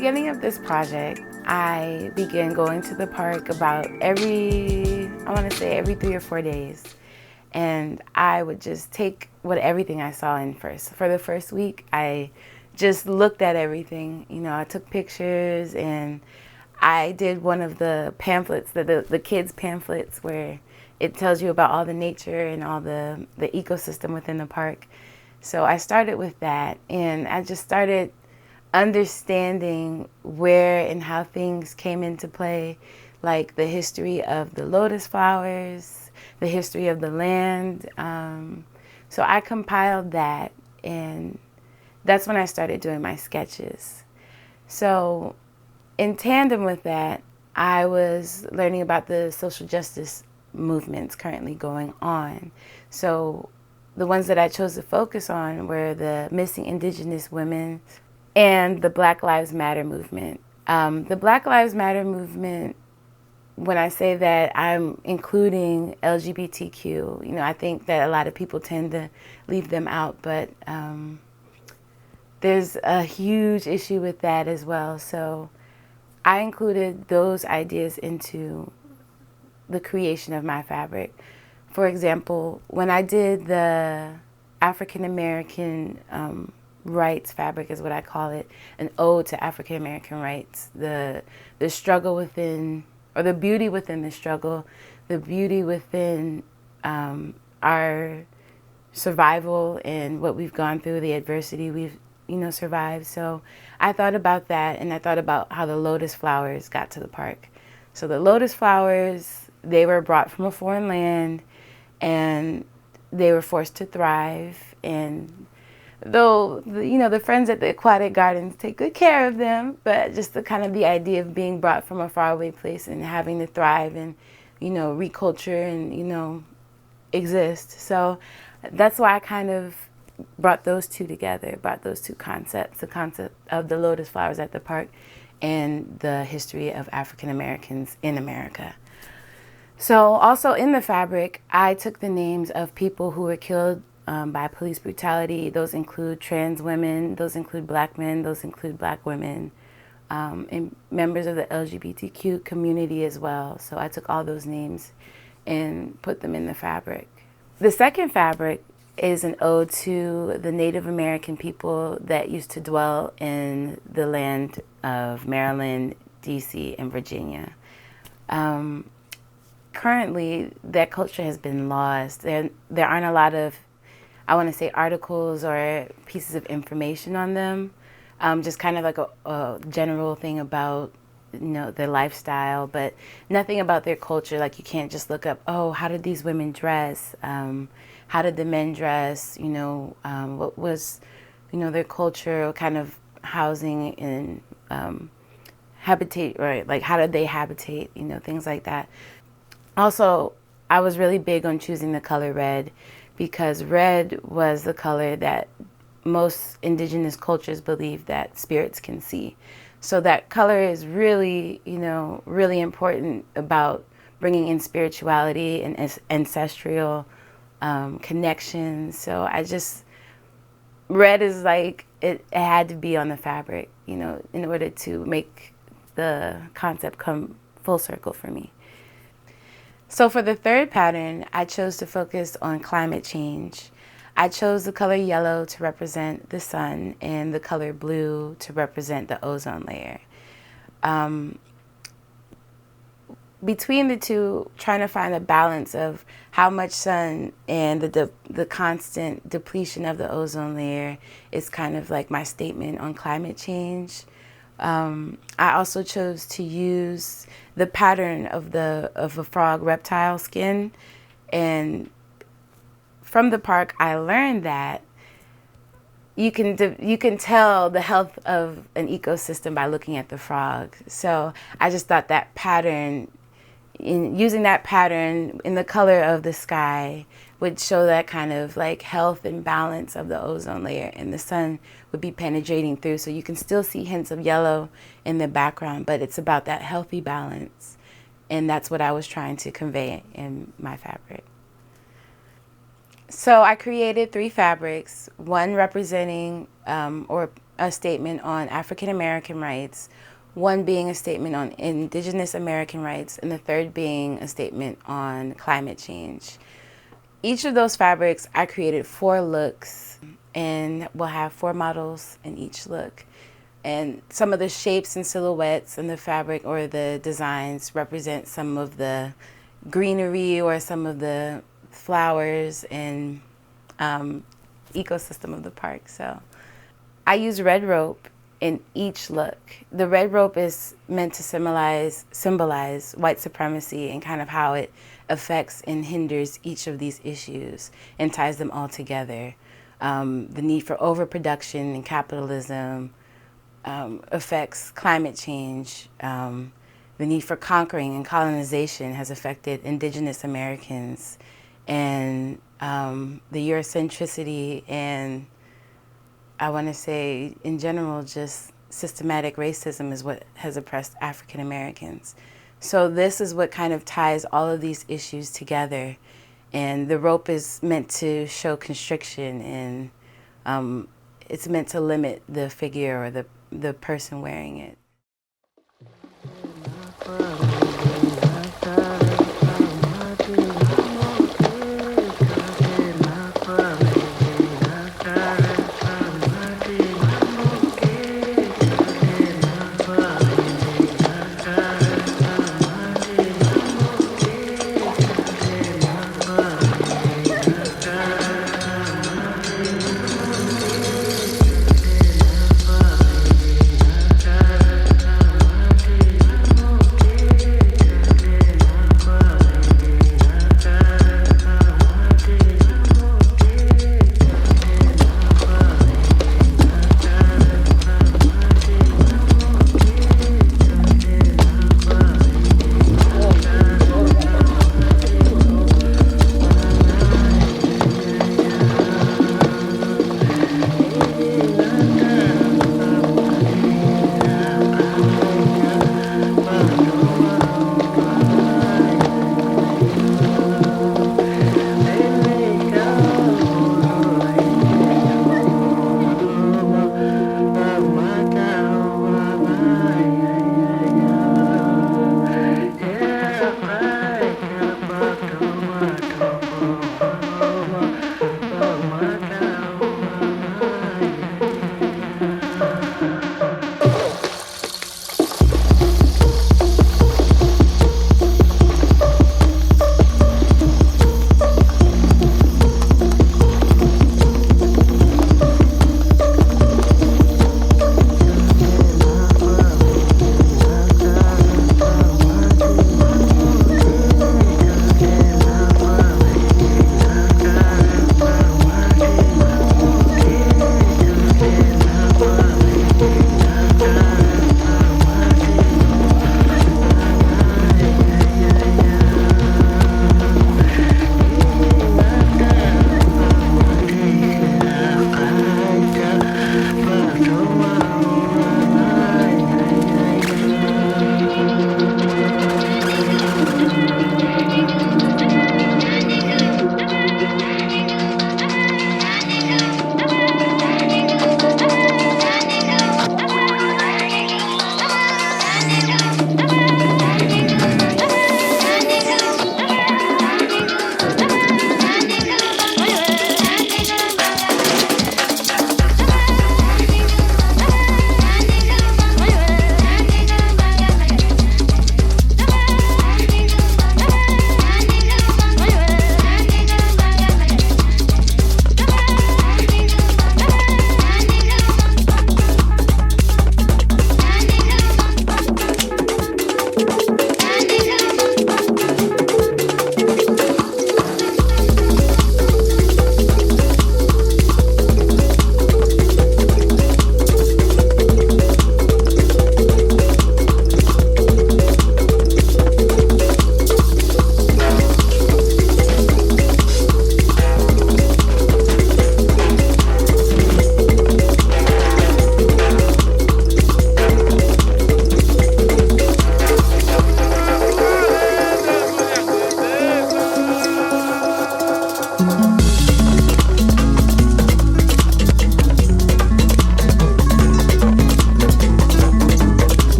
beginning of this project, I began going to the park about every 3 or 4 days. And I would just take everything I saw in first. For the first week, I just looked at everything. You know, I took pictures and I did one of the pamphlets, the kids' pamphlets, where it tells you about all the nature and all the ecosystem within the park. So I started with that, and I just started understanding where and how things came into play, like the history of the lotus flowers, the history of the land. So I compiled that, and that's when I started doing my sketches. So in tandem with that, I was learning about the social justice movements currently going on. So the ones that I chose to focus on were the missing Indigenous women and the Black Lives Matter movement. The Black Lives Matter movement, when I say that, I'm including LGBTQ. You know, I think that a lot of people tend to leave them out, but there's a huge issue with that as well. So I included those ideas into the creation of my fabric. For example, when I did the African American rights fabric, is what I call it, an ode to African American rights, the struggle within, or the beauty within the struggle, the beauty within our survival and what we've gone through, the adversity we've survived. So I thought about that, and I thought about how the lotus flowers got to the park. So the lotus flowers, they were brought from a foreign land, and they were forced to thrive. And though the friends at the aquatic gardens take good care of them, but just the idea of being brought from a faraway place and having to thrive and reculture and exist. So that's why I kind of brought those two together, brought those two concepts, the concept of the lotus flowers at the park and the history of African Americans in America. So also in the fabric, I took the names of people who were killed by police brutality. Those include trans women, those include black men, those include black women, and members of the LGBTQ community as well. So I took all those names and put them in the fabric. The second fabric is an ode to the Native American people that used to dwell in the land of Maryland, DC, and Virginia. Currently, that culture has been lost. There aren't a lot of, I want to say, articles or pieces of information on them. Just kind of like a general thing about their lifestyle, but nothing about their culture. Like, you can't just look up, oh, how did these women dress? How did the men dress? What was, their culture, what kind of housing and habitate, or like how did they habitate? Things like that. Also, I was really big on choosing the color red because red was the color that most indigenous cultures believe that spirits can see. So that color is really, really important about bringing in spirituality and ancestral connections. So red is like, it had to be on the fabric, in order to make the concept come full circle for me. So for the third pattern, I chose to focus on climate change. I chose the color yellow to represent the sun and the color blue to represent the ozone layer. Between the two, trying to find a balance of how much sun and the constant depletion of the ozone layer is kind of like my statement on climate change. I also chose to use the pattern of a frog reptile skin, and from the park I learned that you can tell the health of an ecosystem by looking at the frog. So I just thought that pattern, using that pattern in the color of the sky, would show that kind of like health and balance of the ozone layer, and the sun would be penetrating through. So you can still see hints of yellow in the background, but it's about that healthy balance. And that's what I was trying to convey in my fabric. So I created 3 fabrics, one representing or a statement on African American rights, one being a statement on Indigenous American rights, and the third being a statement on climate change. Each of those fabrics, I created 4 looks, and we'll have 4 models in each look. And some of the shapes and silhouettes in the fabric or the designs represent some of the greenery or some of the flowers and ecosystem of the park. So I use red rope in each look. The red rope is meant to symbolize white supremacy and kind of how it affects and hinders each of these issues and ties them all together. The need for overproduction and capitalism affects climate change. The need for conquering and colonization has affected Indigenous Americans, and the Eurocentricity and I want to say in general just systematic racism is what has oppressed African Americans. So this is what kind of ties all of these issues together, and the rope is meant to show constriction, and it's meant to limit the figure or the person wearing it.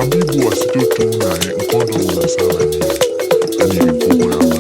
Ambibu wasitoto na nkondo unasala ni popo ya